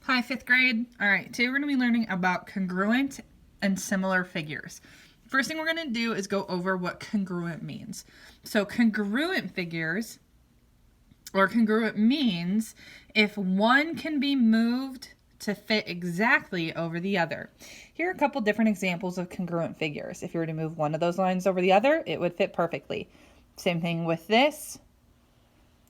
Hi, fifth grade. All right, today we're going to be learning about congruent and similar figures. First thing we're going to do is go over what congruent means. So congruent figures, or congruent means if one can be moved to fit exactly over the other. Here are a couple different examples of congruent figures. If you were to move one of those lines over the other, it would fit perfectly. Same thing with this.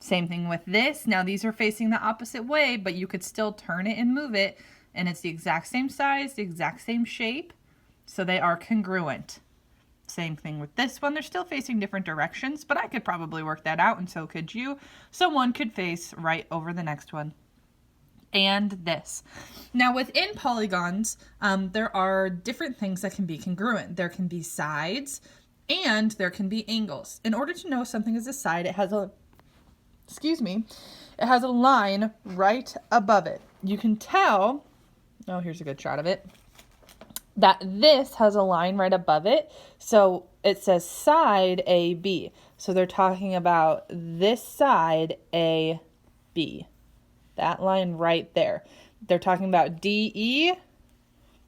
Same thing with this. Now these are facing the opposite way, but you could still turn it and move it, and it's the exact same size, the exact same shape, so they are congruent. Same thing with this one. They're still facing different directions, but I could probably work that out, and so could you. So one could face right over the next one. And this. Now within polygons, there are different things that can be congruent. There can be sides, and there can be angles. In order to know something is a side, it has a line right above it. You can tell, oh, here's a good shot of it, that this has a line right above it. So it says side AB. So they're talking about this side AB. That line right there. They're talking about DE.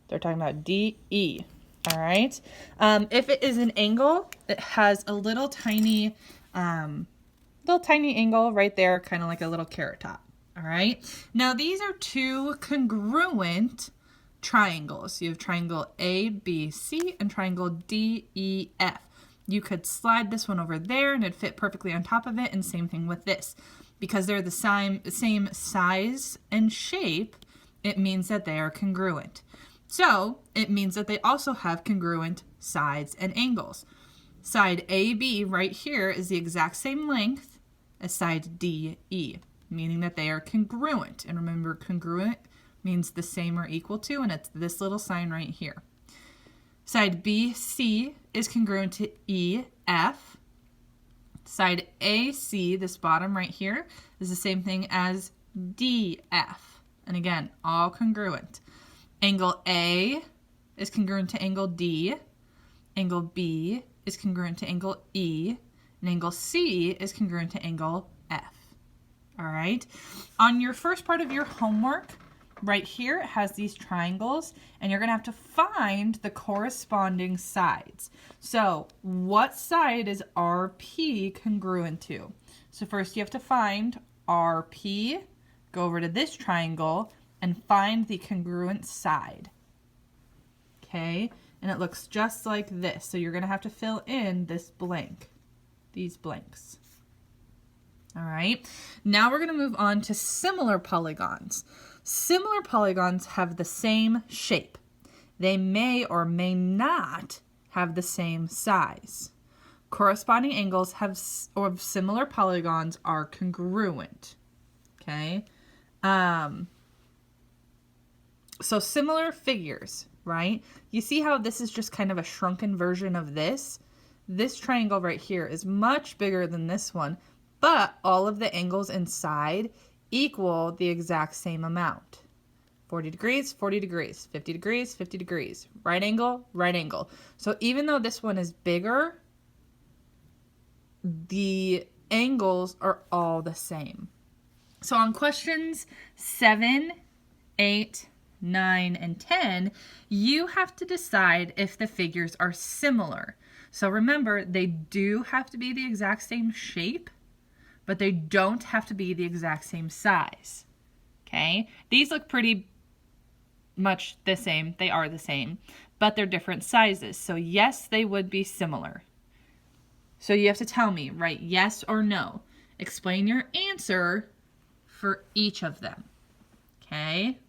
They're talking about DE. All right. If it is an angle, it has a little tiny angle right there, kind of like a little carrot top. All right. Now these are two congruent triangles. You have triangle ABC and triangle DEF. You could slide this one over there and it'd fit perfectly on top of it, and same thing with this. Because they're the same size and shape, it means that they are congruent. So it means that they also have congruent sides and angles. Side AB right here is the exact same length as side DE, meaning that they are congruent. And remember, congruent means the same or equal to, and it's this little sign right here. Side BC is congruent to EF. Side AC, this bottom right here, is the same thing as DF. And again, all congruent. Angle A is congruent to angle D. Angle B is congruent to angle E. And angle C is congruent to angle F. All right. On your first part of your homework, right here, it has these triangles, and you're going to have to find the corresponding sides. So what side is RP congruent to? So first you have to find RP, go over to this triangle, and find the congruent side. Okay, and it looks just like this. So you're going to have to fill in this blank, these blanks. All right, now we're going to move on to similar polygons. Similar polygons have the same shape. They may or may not have the same size. Corresponding angles of similar polygons are congruent. Okay, so similar figures, right? You see how this is just kind of a shrunken version of this? This triangle right here is much bigger than this one, but all of the angles inside equal the exact same amount. 40 degrees, 40 degrees, 50 degrees, 50 degrees, right angle, right angle. So even though this one is bigger, the angles are all the same. So on questions 7, 8, 9, and 10, you have to decide if the figures are similar. So remember, they do have to be the exact same shape, but they don't have to be the exact same size. Okay? These look pretty much the same. They are the same, but they're different sizes. So yes, they would be similar. So you have to tell me, right? Yes or no. Explain your answer for each of them. Okay?